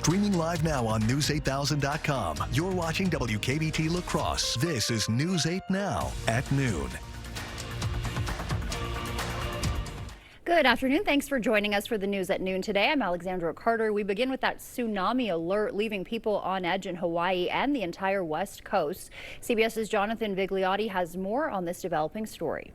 Streaming live now on News8000.com. You're watching WKBT La Crosse. This is News 8 Now at noon. Good afternoon. Thanks for joining us for the news at noon today. I'm Alexandra Carter. We begin with that tsunami alert leaving people on edge in Hawaii and the entire West Coast. CBS's Jonathan Vigliotti has more on this developing story.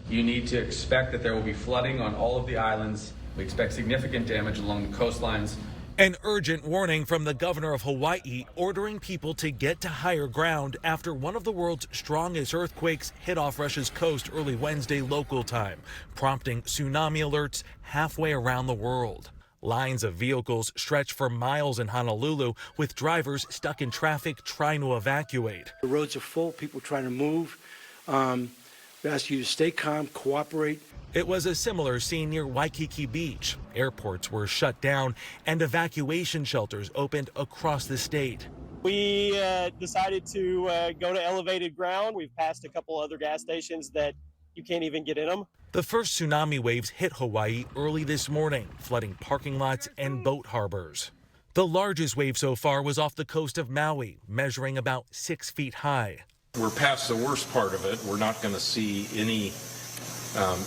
You need to expect that there will be flooding on all of the islands. We expect significant damage along the coastlines. An urgent warning from the governor of Hawaii ordering people to get to higher ground after one of the world's strongest earthquakes hit off Russia's coast early Wednesday local time, prompting tsunami alerts halfway around the world. Lines of vehicles stretch for miles in Honolulu, with drivers stuck in traffic trying to evacuate. The roads are full, people trying to move. We ask you to stay calm, cooperate. It was a similar scene near Waikiki Beach. Airports were shut down and evacuation shelters opened across the state. We decided to go to elevated ground. We've passed a couple other gas stations that you can't even get in them. The first tsunami waves hit Hawaii early this morning, flooding parking lots and boat harbors. The largest wave so far was off the coast of Maui, measuring about 6 feet high. We're past the worst part of it. We're not going to see any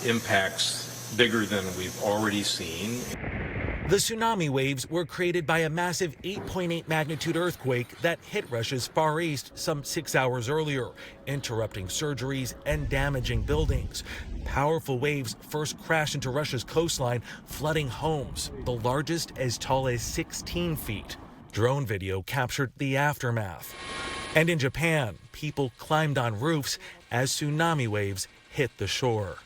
impacts bigger than we've already seen. The tsunami waves were created by a massive 8.8 magnitude earthquake that hit Russia's Far East some 6 hours earlier, interrupting surgeries and damaging buildings. Powerful waves first crashed into Russia's coastline, flooding homes, the largest as tall as 16 feet. Drone video captured the aftermath. And in Japan, people climbed on roofs as tsunami waves hit the shore.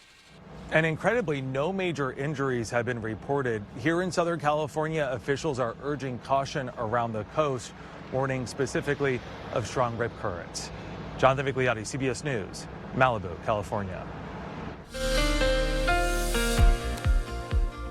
And incredibly, no major injuries have been reported. Here in Southern California, officials are urging caution around the coast, warning specifically of strong rip currents. Jonathan Vigliotti, CBS News, Malibu, California.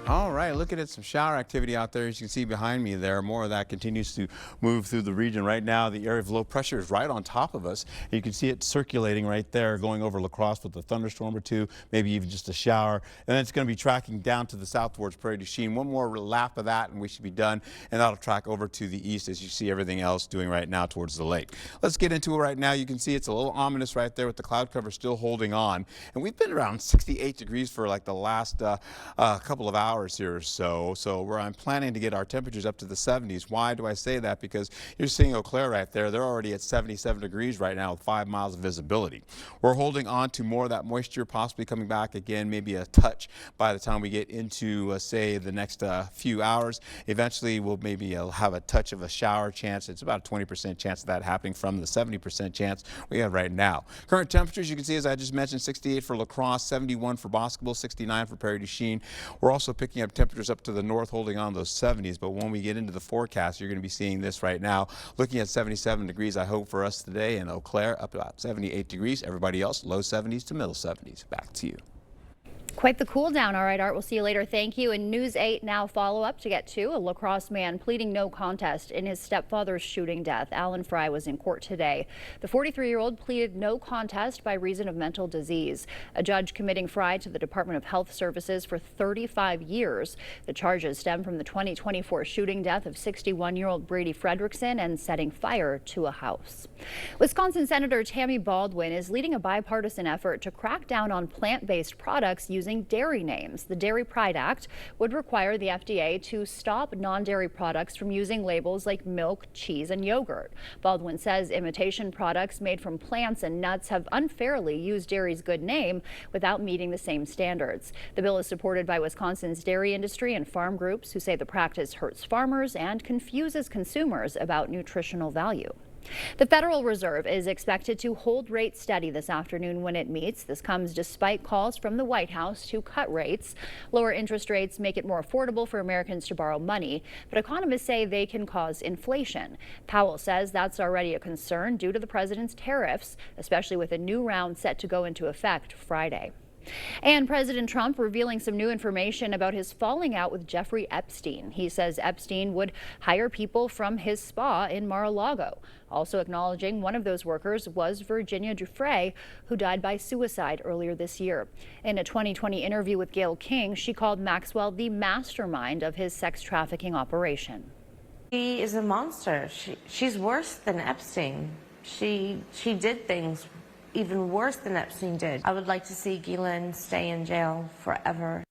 All right, looking at some shower activity out there. As you can see behind me there, more of that continues to move through the region. Right now, the area of low pressure is right on top of us. You can see it circulating right there, going over La Crosse with a thunderstorm or two, maybe even just a shower. And then it's going to be tracking down to the south towards Prairie du Chien. One more lap of that and we should be done. And that'll track over to the east as you see everything else doing right now towards the lake. Let's get into it right now. You can see it's a little ominous right there with the cloud cover still holding on. And we've been around 68 degrees for like the last couple of hours here or so where I'm planning to get our temperatures up to the 70s. Why do I say that? Because you're seeing Eau Claire right there. They're already at 77 degrees right now with 5 miles of visibility. We're holding on to more of that moisture possibly coming back again, maybe a touch by the time we get into say the next few hours. Eventually we'll maybe have a touch of a shower chance. It's about a 20% chance of that happening from the 70% chance we have right now. Current temperatures you can see, as I just mentioned, 68 for La Crosse, 71 for Boscobel, 69 for Prairie du Chien. We're also picking up temperatures up to the north holding on those 70s, but when we get into the forecast you're going to be seeing this right now, looking at 77 degrees I hope for us today in Eau Claire, up about 78 degrees. Everybody else low 70s to middle 70s. Back to you. Quite the cool down. All right, Art, we'll see you later. Thank you. And News 8 Now follow up to get to a La Crosse man pleading no contest in his stepfather's shooting death. Alan Fry was in court today. The 43-year-old pleaded no contest by reason of mental disease. A judge committing Fry to the Department of Health Services for 35 years. The charges stem from the 2024 shooting death of 61-year-old Brady Fredrickson and setting fire to a house. Wisconsin Senator Tammy Baldwin is leading a bipartisan effort to crack down on plant-based products using dairy names. The Dairy Pride Act would require the FDA to stop non-dairy products from using labels like milk, cheese, and yogurt. Baldwin says imitation products made from plants and nuts have unfairly used dairy's good name without meeting the same standards. The bill is supported by Wisconsin's dairy industry and farm groups who say the practice hurts farmers and confuses consumers about nutritional value. The Federal Reserve is expected to hold rates steady this afternoon when it meets. This comes despite calls from the White House to cut rates. Lower interest rates make it more affordable for Americans to borrow money, but economists say they can cause inflation. Powell says that's already a concern due to the president's tariffs, especially with a new round set to go into effect Friday. And President Trump revealing some new information about his falling out with Jeffrey Epstein. He says Epstein would hire people from his spa in Mar-a-Lago. Also acknowledging one of those workers was Virginia Giuffre, who died by suicide earlier this year. In a 2020 interview with Gayle King, she called Maxwell the mastermind of his sex trafficking operation. She is a monster. She's worse than Epstein. She did things even worse than Epstein did. I would like to see Ghislaine stay in jail forever.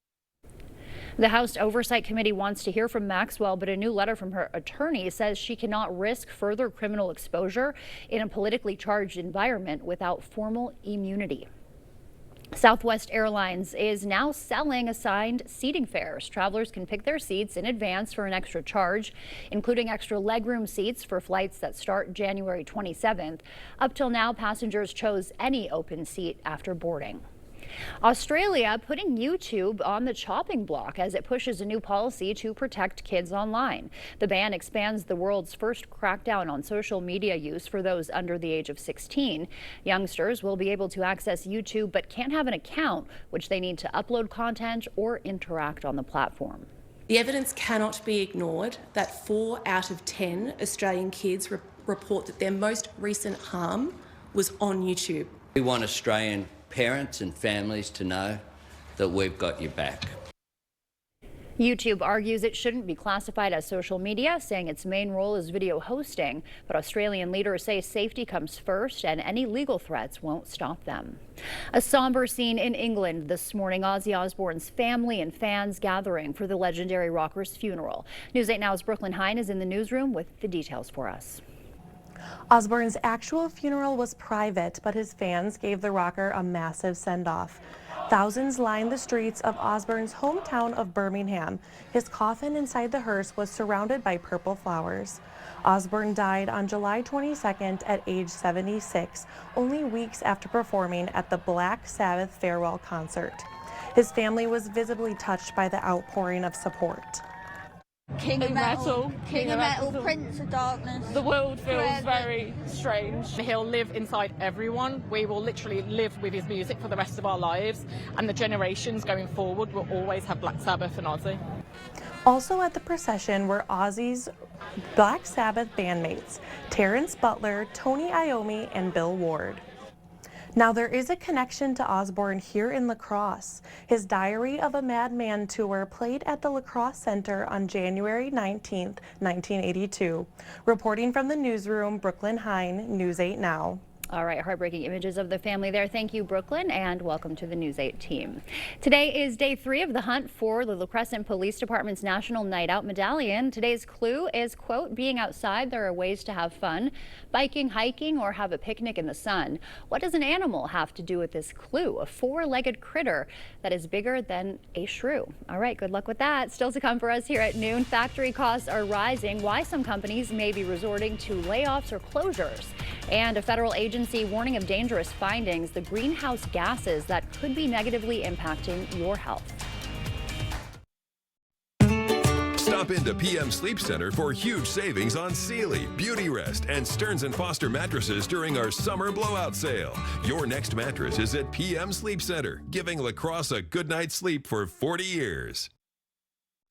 The House Oversight Committee wants to hear from Maxwell, but a new letter from her attorney says she cannot risk further criminal exposure in a politically charged environment without formal immunity. Southwest Airlines is now selling assigned seating fares. Travelers can pick their seats in advance for an extra charge, including extra legroom seats for flights that start January 27th. Up till now, passengers chose any open seat after boarding. Australia putting YouTube on the chopping block as it pushes a new policy to protect kids online. The ban expands the world's first crackdown on social media use for those under the age of 16. Youngsters will be able to access YouTube but can't have an account, which they need to upload content or interact on the platform. The evidence cannot be ignored that 4 out of 10 Australian kids report that their most recent harm was on YouTube. We want Australian parents and families to know that we've got your back. YouTube argues it shouldn't be classified as social media, saying its main role is video hosting. But Australian leaders say safety comes first and any legal threats won't stop them. A somber scene in England this morning. Ozzy Osbourne's family and fans gathering for the legendary rocker's funeral. News 8 Now's Brooklyn Hein is in the newsroom with the details for us. Osbourne's actual funeral was private, but his fans gave the rocker a massive send-off. Thousands lined the streets of Osbourne's hometown of Birmingham. His coffin inside the hearse was surrounded by purple flowers. Osbourne died on July 22nd at age 76, only weeks after performing at the Black Sabbath farewell concert. His family was visibly touched by the outpouring of support. King of metal, Prince of Darkness. The world feels very strange. He'll live inside everyone. We will literally live with his music for the rest of our lives, and the generations going forward will always have Black Sabbath and Ozzy. Also at the procession were Ozzy's Black Sabbath bandmates, Terrence Butler, Tony Iommi, and Bill Ward. Now there is a connection to Osbourne here in La Crosse. His Diary of a Madman tour played at the La Crosse Center on January 19th, 1982. Reporting from the newsroom, Brooklyn Hein, News 8 Now. All right, heartbreaking images of the family there. Thank you, Brooklyn, and welcome to the News 8 team. Today is day 3 of the hunt for the La Crescent Police Department's National Night Out Medallion. Today's clue is, quote, being outside, there are ways to have fun, biking, hiking, or have a picnic in the sun. What does an animal have to do with this clue? A 4-legged critter that is bigger than a shrew. All right, good luck with that. Still to come for us here at noon, factory costs are rising, why some companies may be resorting to layoffs or closures, and a federal agency warning of dangerous findings, the greenhouse gases that could be negatively impacting your health. Stop into PM Sleep Center for huge savings on Sealy, Beautyrest, and Stearns & Foster mattresses during our summer blowout sale. Your next mattress is at PM Sleep Center, giving La Crosse a good night's sleep for 40 years.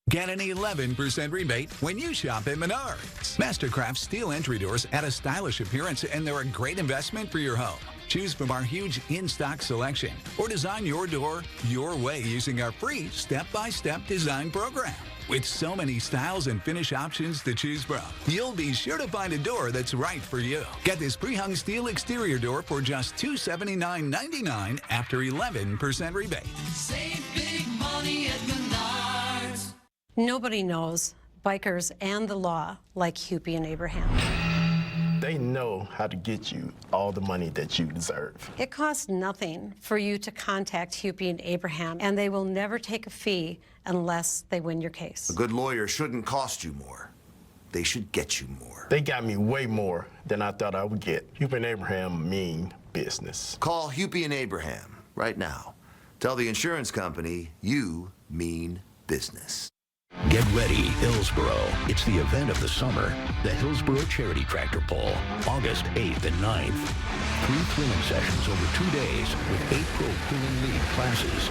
Get an 11% rebate when you shop at Menards. Mastercraft steel entry doors add a stylish appearance, and they're a great investment for your home. Choose from our huge in-stock selection or design your door your way using our free step-by-step design program. With so many styles and finish options to choose from, you'll be sure to find a door that's right for you. Get this pre-hung steel exterior door for just $279.99 after 11% rebate. Save big money at Menards. Nobody knows bikers and the law like Hupy and Abraham. They know how to get you all the money that you deserve. It costs nothing for you to contact Hupy and Abraham, and they will never take a fee unless they win your case. A good lawyer shouldn't cost you more. They should get you more. They got me way more than I thought I would get. Hupy and Abraham mean business. Call Hupy and Abraham right now. Tell the insurance company you mean business. Get ready, Hillsboro. It's the event of the summer, the Hillsboro Charity Tractor Pull, August 8th and 9th. 3 thrilling sessions over 2 days with 8 Pro Pulling League classes.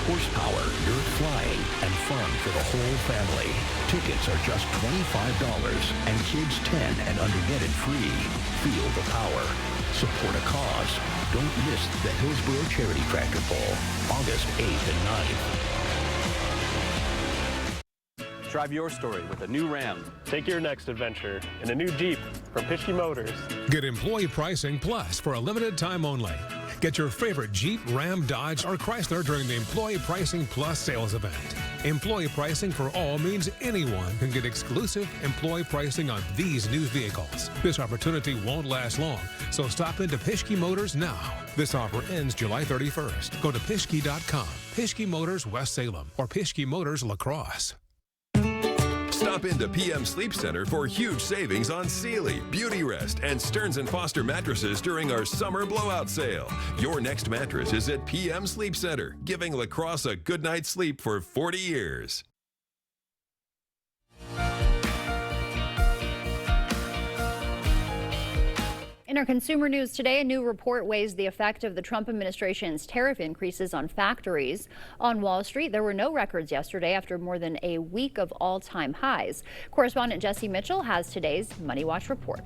Horsepower, dirt flying, and fun for the whole family. Tickets are just $25, and kids 10 and under get it free. Feel the power. Support a cause. Don't miss the Hillsboro Charity Tractor Pull, August 8th and 9th. Drive your story with a new Ram. Take your next adventure in a new Jeep from Pischke Motors. Get employee pricing plus for a limited time only. Get your favorite Jeep, Ram, Dodge, or Chrysler during the Employee Pricing Plus sales event. Employee pricing for all means anyone can get exclusive employee pricing on these new vehicles. This opportunity won't last long, so stop into Pischke Motors now. This offer ends July 31st. Go to Pischke.com, Pischke Motors West Salem, or Pischke Motors La Crosse. Stop into PM Sleep Center for huge savings on Sealy, Beauty Rest, and Stearns & Foster mattresses during our summer blowout sale. Your next mattress is at PM Sleep Center, giving La Crosse a good night's sleep for 40 years. In our consumer news today, a new report weighs the effect of the Trump administration's tariff increases on factories. On Wall Street, there were no records yesterday after more than a week of all-time highs. Correspondent Jesse Mitchell has today's Money Watch report.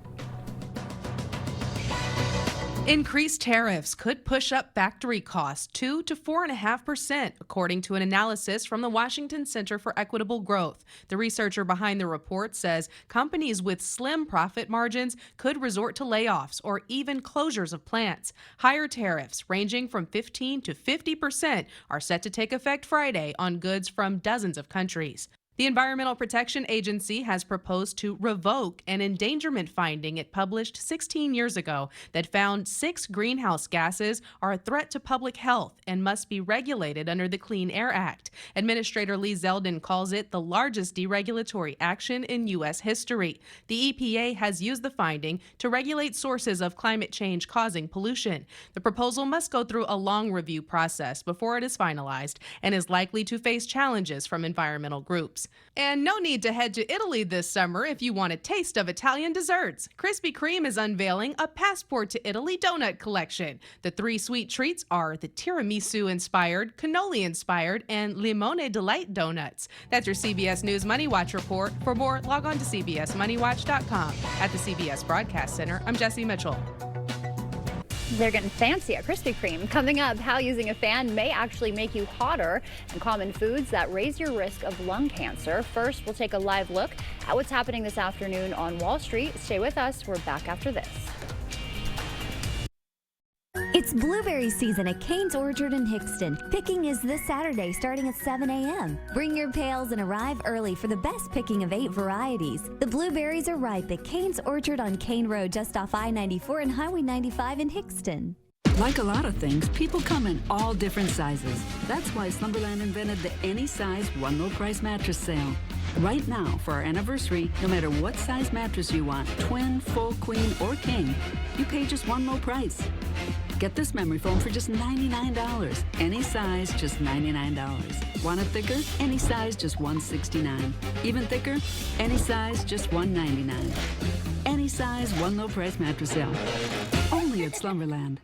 Increased tariffs could push up factory costs 2 to 4.5%, according to an analysis from the Washington Center for Equitable Growth. The researcher behind the report says companies with slim profit margins could resort to layoffs or even closures of plants. Higher tariffs, ranging from 15 to 50%, are set to take effect Friday on goods from dozens of countries. The Environmental Protection Agency has proposed to revoke an endangerment finding it published 16 years ago that found 6 greenhouse gases are a threat to public health and must be regulated under the Clean Air Act. Administrator Lee Zeldin calls it the largest deregulatory action in U.S. history. The EPA has used the finding to regulate sources of climate change causing pollution. The proposal must go through a long review process before it is finalized and is likely to face challenges from environmental groups. And no need to head to Italy this summer if you want a taste of Italian desserts. Krispy Kreme is unveiling a Passport to Italy donut collection. The 3 sweet treats are the tiramisu-inspired, cannoli-inspired, and limone delight donuts. That's your CBS News Money Watch report. For more, log on to cbsmoneywatch.com. At the CBS Broadcast Center, I'm Jesse Mitchell. They're getting fancy at Krispy Kreme. Coming up, how using a fan may actually make you hotter, and common foods that raise your risk of lung cancer. First, we'll take a live look at what's happening this afternoon on Wall Street. Stay with us. We're back after this. It's blueberry season at Cane's Orchard in Hickston. Picking is this Saturday starting at 7 a.m. Bring your pails and arrive early for the best picking of 8 varieties. The blueberries are ripe at Cane's Orchard on Cane Road just off I-94 and Highway 95 in Hickston. Like a lot of things, people come in all different sizes. That's why Slumberland invented the Any Size One Low Price Mattress Sale. Right now, for our anniversary, no matter what size mattress you want, twin, full, queen, or king, you pay just one low price. Get this memory foam for just $99. Any size, just $99. Want it thicker? Any size, just $169. Even thicker? Any size, just $199. Any size, one low price mattress sale. Only at Slumberland.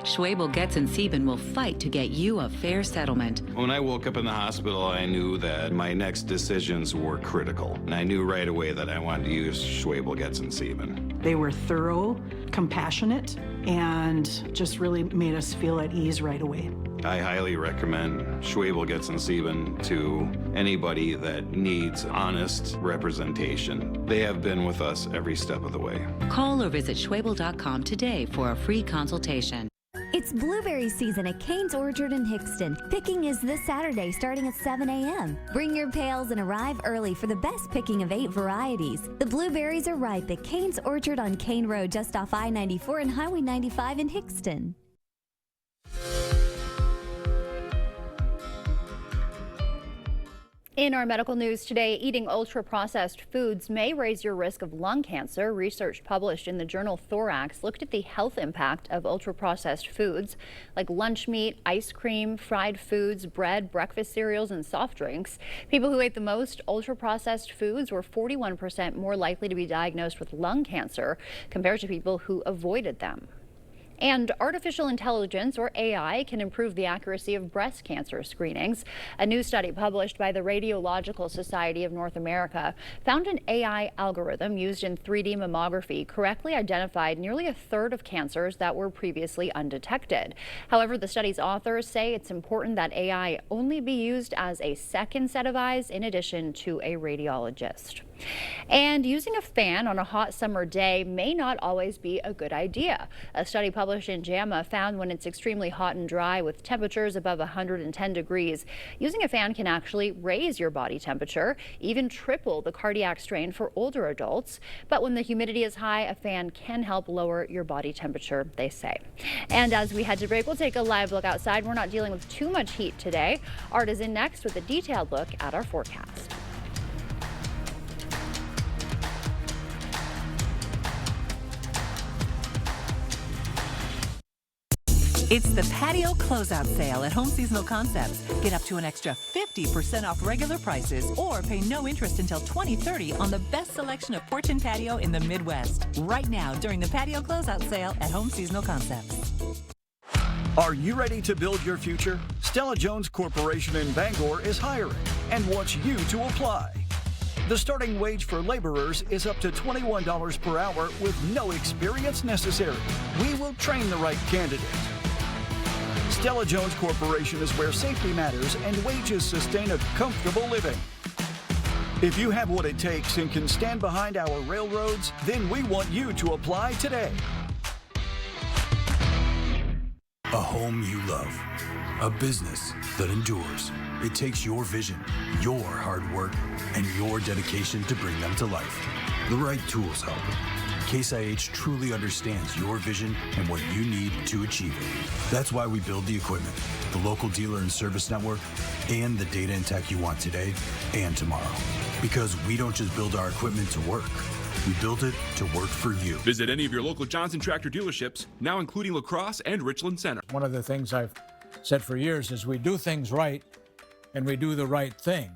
Schwabel, Getz, and Sieben will fight to get you a fair settlement. When I woke up in the hospital, I knew that my next decisions were critical. And I knew right away that I wanted to use Schwabel, Getz, and Sieben. They were thorough, compassionate, and just really made us feel at ease right away. I highly recommend Schwabel, Getz, and Sieben to anybody that needs honest representation. They have been with us every step of the way. Call or visit Schwabel.com today for a free consultation. It's blueberry season at Cane's Orchard in Hickston. Picking is this Saturday starting at 7 a.m. Bring your pails and arrive early for the best picking of 8 varieties. The blueberries are ripe at Cane's Orchard on Cane Road just off I-94 and Highway 95 in Hickston. In our medical news today, eating ultra-processed foods may raise your risk of lung cancer. Research published in the journal Thorax looked at the health impact of ultra-processed foods like lunch meat, ice cream, fried foods, bread, breakfast cereals, and soft drinks. People who ate the most ultra-processed foods were 41% more likely to be diagnosed with lung cancer compared to people who avoided them. And artificial intelligence, or AI, can improve the accuracy of breast cancer screenings. A new study published by the Radiological Society of North America found an AI algorithm used in 3D mammography correctly identified nearly a third of cancers that were previously undetected. However, the study's authors say it's important that AI only be used as a second set of eyes in addition to a radiologist. And using a fan on a hot summer day may not always be a good idea. A study published in JAMA found when it's extremely hot and dry with temperatures above 110 degrees, using a fan can actually raise your body temperature, even triple the cardiac strain for older adults. But when the humidity is high, a fan can help lower your body temperature, they say. And as we head to break, we'll take a live look outside. We're not dealing with too much heat today. Art is in next with a detailed look at our forecast. It's the patio closeout sale at Home Seasonal Concepts. Get up to an extra 50% off regular prices or pay no interest until 2030 on the best selection of porch and patio in the Midwest. Right now during the patio closeout sale at Home Seasonal Concepts. Are you ready to build your future? Stella Jones Corporation in Bangor is hiring and wants you to apply. The starting wage for laborers is up to $21 per hour with no experience necessary. We will train the right candidate. Stella Jones Corporation is where safety matters and wages sustain a comfortable living. If you have what it takes and can stand behind our railroads, then we want you to apply today. A home you love. A business that endures. It takes your vision, your hard work, and your dedication to bring them to life. The right tools help. Case IH truly understands your vision and what you need to achieve it. That's why we build the equipment, the local dealer and service network, and the data and tech you want today and tomorrow. Because we don't just build our equipment to work. We build it to work for you. Visit any of your local Johnson Tractor dealerships, now including La Crosse and Richland Center. One of the things I've said for years is we do things right and we do the right thing.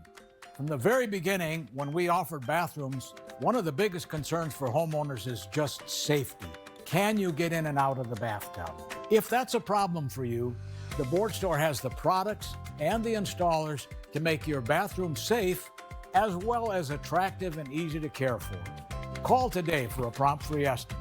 From the very beginning, when we offered bathrooms, one of the biggest concerns for homeowners is just safety. Can you get in and out of the bathtub? If that's a problem for you, the Board Store has the products and the installers to make your bathroom safe as well as attractive and easy to care for. Call today for a prompt free estimate.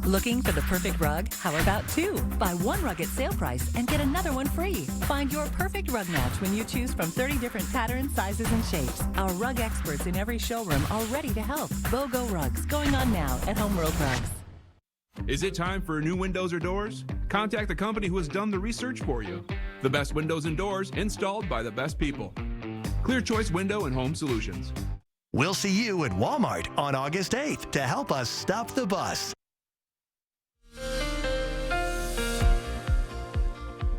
Looking for the perfect rug? How about two? Buy one rug at sale price and get another one free. Find your perfect rug match when you choose from 30 different patterns, sizes, and shapes. Our rug experts in every showroom are ready to help. BOGO Rugs, going on now at Homeworld Rugs. Is it time for new windows or doors? Contact the company who has done the research for you. The best windows and doors installed by the best people. Clear Choice Window and Home Solutions. We'll see you at Walmart on August 8th to help us stop the bus.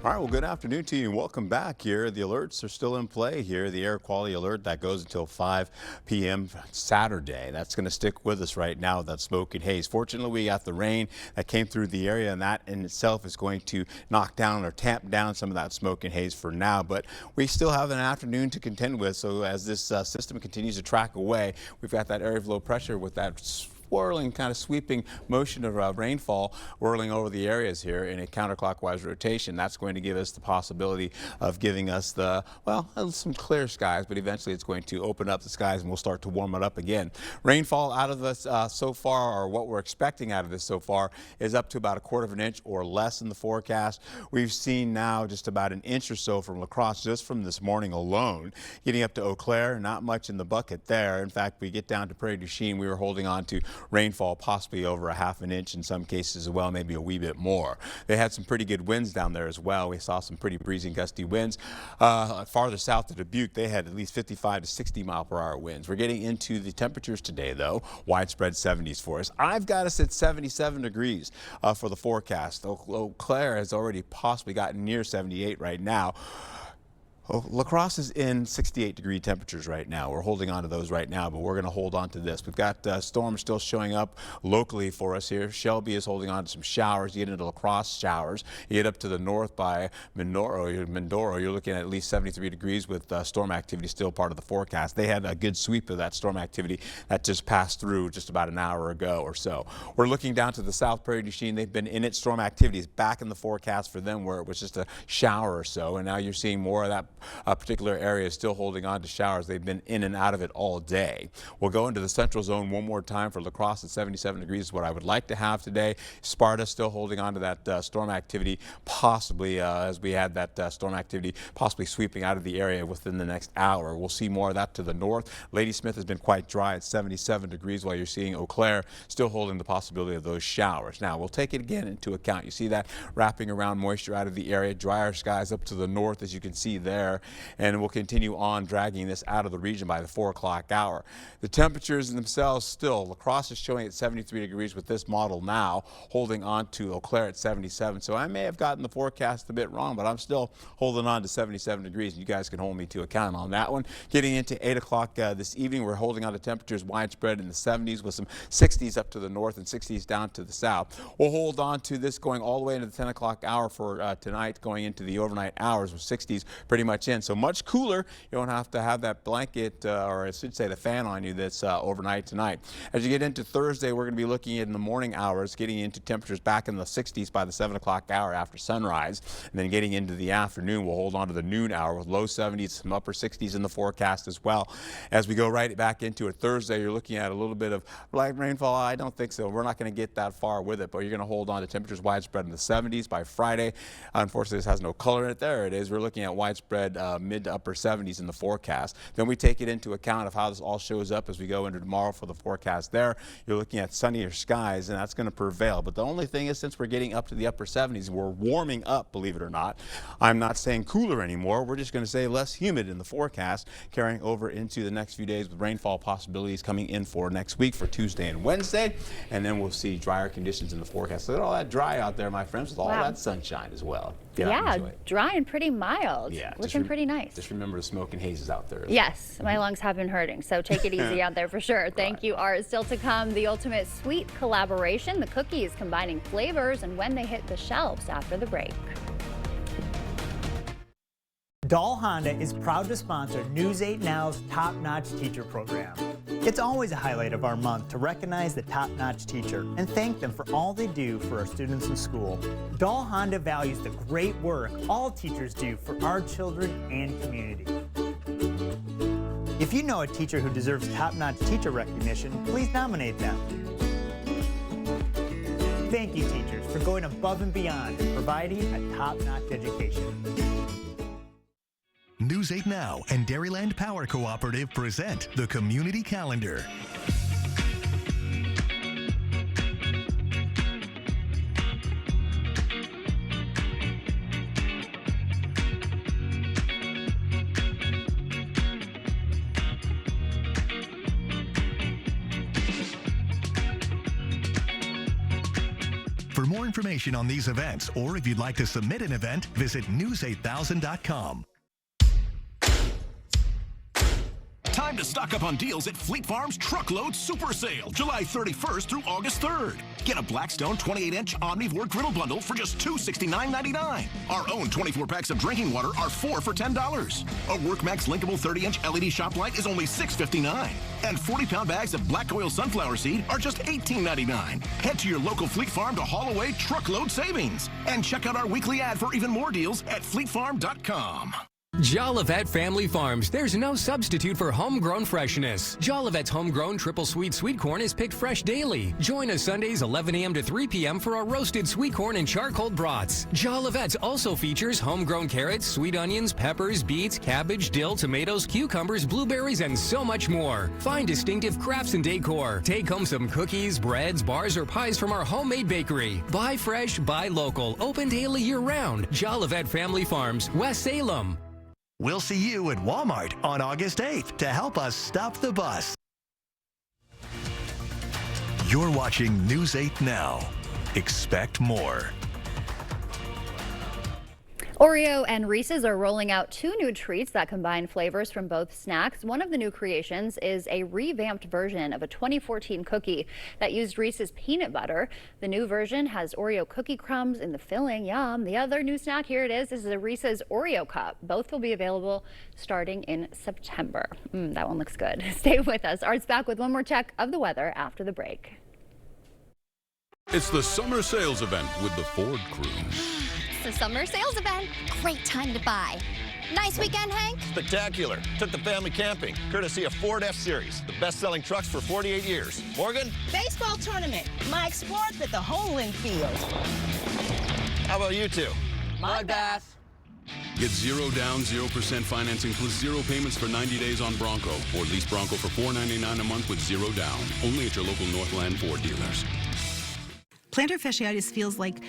All right, well, good afternoon to you and welcome back here. The alerts are still in play here. The air quality alert that goes until 5 p.m. Saturday. That's going to stick with us right now, that smoke and haze. Fortunately, we got the rain that came through the area, and that in itself is going to knock down or tamp down some of that smoke and haze for now. But we still have an afternoon to contend with. So as this system continues to track away, we've got that area of low pressure with that swirling, kind of sweeping motion of rainfall whirling over the areas here in a counterclockwise rotation. That's going to give us the possibility of giving us the, well, some clear skies, but eventually it's going to open up the skies and we'll start to warm it up again. Rainfall out of this so far, or what we're expecting out of this so far, is up to about 1/4 of an inch or less in the forecast. We've seen now just about an inch or so from La Crosse just from this morning alone. Getting up to Eau Claire, not much in the bucket there. In fact, we get down to Prairie du Chien, we were holding on to rainfall possibly over 1/2 an inch in some cases as well, maybe a wee bit more. They had some pretty good winds down there as well. We saw some pretty breezy and gusty winds. Farther south of Dubuque, they had at least 55 to 60 mile per hour winds. We're getting into the temperatures today though, widespread 70s for us. I've got us at 77 degrees for the forecast. Eau Claire has already possibly gotten near 78 right now. Oh, La Crosse is in 68-degree temperatures right now. We're holding on to those right now, but we're going to hold on to this. We've got storms still showing up locally for us here. Shelby is holding on to some showers. You get into La Crosse, showers. You get up to the north by Mindoro. You're looking at least 73 degrees with storm activity still part of the forecast. They had a good sweep of that storm activity that just passed through just about an hour ago or so. We're looking down to the South Prairie du Chien. They've been in it. Storm activity is back in the forecast for them where it was just a shower or so, and now you're seeing more of that particular area is still holding on to showers. They've been in and out of it all day. We'll go into the central zone one more time for La Crosse at 77 degrees is what I would like to have today. Sparta still holding on to that storm activity, possibly as we had that storm activity possibly sweeping out of the area within the next hour. We'll see more of that to the north. Ladysmith has been quite dry at 77 degrees while you're seeing Eau Claire still holding the possibility of those showers. Now we'll take it again into account. You see that wrapping around moisture out of the area, drier skies up to the north as you can see there. And we'll continue on dragging this out of the region by the 4 o'clock hour. The temperatures themselves still, La Crosse is showing at 73 degrees with this model now, holding on to Eau Claire at 77. So I may have gotten the forecast a bit wrong, but I'm still holding on to 77 degrees. You guys can hold me to account on that one. Getting into 8 o'clock this evening, we're holding on to temperatures widespread in the 70s with some 60s up to the north and 60s down to the south. We'll hold on to this going all the way into the 10 o'clock hour for tonight, going into the overnight hours with 60s pretty much in. So much cooler. You don't have to have that blanket, or I should say the fan on you that's overnight tonight. As you get into Thursday, we're going to be looking at in the morning hours, getting into temperatures back in the 60s by the 7 o'clock hour after sunrise. And then getting into the afternoon, we'll hold on to the noon hour with low 70s, some upper 60s in the forecast as well. As we go right back into it Thursday, you're looking at a little bit of light rainfall. I don't think so. We're not going to get that far with it, but you're going to hold on to temperatures widespread in the 70s by Friday. Unfortunately, this has no color in it. There it is. We're looking at widespread mid to upper 70s in the forecast. Then we take it into account of how this all shows up as we go into tomorrow for the forecast there. You're looking at sunnier skies, and that's going to prevail. But the only thing is, since we're getting up to the upper 70s, we're warming up, believe it or not. I'm not saying cooler anymore. We're just going to say less humid in the forecast, carrying over into the next few days with rainfall possibilities coming in for next week for Tuesday and Wednesday. And then we'll see drier conditions in the forecast. So look at all that dry out there, my friends, with all that sunshine as well. Yeah, dry and pretty mild. Yeah, looking pretty nice. Just remember the smoke and hazes out there. Yes, my lungs have been hurting, so take it easy out there for sure. Thank you, Art. Still to come, the ultimate sweet collaboration, the cookies combining flavors and when they hit the shelves after the break. Dahl Honda is proud to sponsor News 8 Now's Top Notch Teacher Program. It's always a highlight of our month to recognize the top-notch teacher and thank them for all they do for our students in school. Dahl Honda values the great work all teachers do for our children and community. If you know a teacher who deserves top-notch teacher recognition, please nominate them. Thank you, teachers, for going above and beyond and providing a top-notch education. News 8 Now and Dairyland Power Cooperative present the Community Calendar. For more information on these events, or if you'd like to submit an event, visit news8000.com. Time to stock up on deals at Fleet Farm's Truckload Super Sale, July 31st through August 3rd. Get a Blackstone 28-inch Omnivore griddle bundle for just $269.99. Our own 24 packs of drinking water are 4 for $10. A WorkMax linkable 30-inch LED shop light is only $6.59. And 40-pound bags of black oil sunflower seed are just $18.99. Head to your local Fleet Farm to haul away truckload savings. And check out our weekly ad for even more deals at fleetfarm.com. Jolivet Family Farms. There's no substitute for homegrown freshness. Jolivet's homegrown triple sweet corn is picked fresh daily. Join us Sundays 11 a.m. to 3 p.m. for our roasted sweet corn and charcoal brats. Jolivet's also features homegrown carrots, sweet onions, peppers, beets, cabbage, dill, tomatoes, cucumbers, blueberries, and so much more. Find distinctive crafts and decor. Take home some cookies, breads, bars, or pies from our homemade bakery. Buy fresh, buy local. Open daily year-round. Jolivet Family Farms, West Salem. We'll see you at Walmart on August 8th to help us stop the bus. You're watching News 8 Now. Expect more. Oreo and Reese's are rolling out 2 new treats that combine flavors from both snacks. One of the new creations is a revamped version of a 2014 cookie that used Reese's peanut butter. The new version has Oreo cookie crumbs in the filling. Yum. The other new snack, here it is. This is a Reese's Oreo cup. Both will be available starting in September. That one looks good. Stay with us. Art's back with one more check of the weather after the break. It's the summer sales event with the Ford crew. The summer sales event. Great time to buy. Nice weekend, Hank? Spectacular. Took the family camping, courtesy of Ford F-Series, the best-selling trucks for 48 years. Morgan? Baseball tournament. My sports at the Homeland Field. How about you two? Mud bath. Get 0 down, 0% financing plus 0 payments for 90 days on Bronco. Or lease Bronco for $499 a month with 0 down. Only at your local Northland Ford dealers. Plantar fasciitis feels like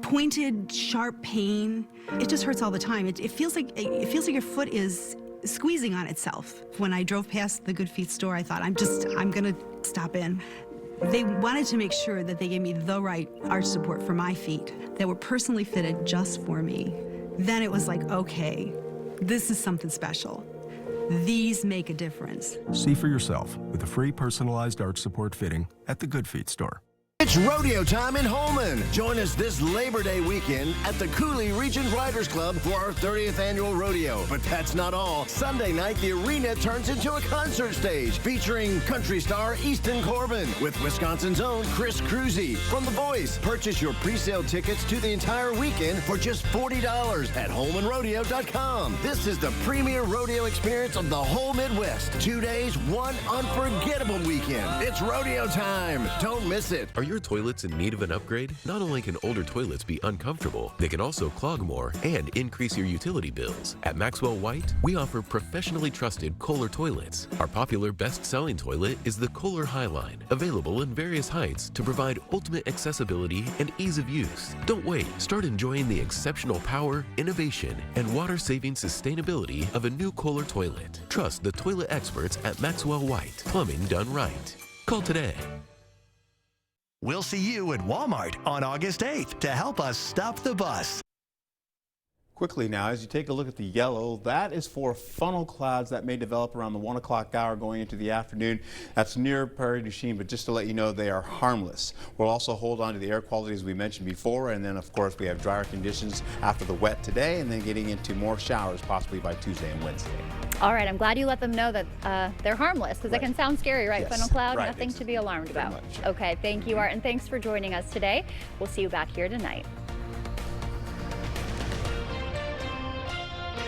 pointed, sharp pain. It just hurts all the time. It feels like your foot is squeezing on itself. When I drove past the Good Feet store, I thought, I'm gonna stop in. They wanted to make sure that they gave me the right arch support for my feet that were personally fitted just for me. Then it was like, okay, this is something special. These make a difference. See for yourself with a free personalized arch support fitting at the Good Feet store. It's rodeo time in Holman. Join us this Labor Day weekend at the Cooley Region Riders Club for our 30th annual rodeo. But that's not all. Sunday night, the arena turns into a concert stage featuring country star Easton Corbin with Wisconsin's own Chris Cruzy from The Voice. Purchase your pre-sale tickets to the entire weekend for just $40 at HolmanRodeo.com. This is the premier rodeo experience of the whole Midwest. 2 days, one unforgettable weekend. It's rodeo time. Don't miss it. Are your toilets in need of an upgrade? Not only can older toilets be uncomfortable, they can also clog more and increase your utility bills. At Maxwell White, we offer professionally trusted Kohler toilets. Our popular best-selling toilet is the Kohler Highline, available in various heights to provide ultimate accessibility and ease of use. Don't wait. Start enjoying the exceptional power, innovation, and water-saving sustainability of a new Kohler toilet. Trust the toilet experts at Maxwell White. Plumbing done right. Call today. We'll see you at Walmart on August 8th to help us stop the bus. Quickly now, as you take a look at the yellow, that is for funnel clouds that may develop around the 1 o'clock hour going into the afternoon. That's near Prairie du Chien, but just to let you know, they are harmless. We'll also hold on to the air quality as we mentioned before, and then of course we have drier conditions after the wet today, and then getting into more showers possibly by Tuesday and Wednesday. All right, I'm glad you let them know that they're harmless, because it can sound scary, right? Yes. Funnel cloud, Right. nothing to be alarmed about. much. Okay, thank you, Art, and thanks for joining us today. We'll see you back here tonight.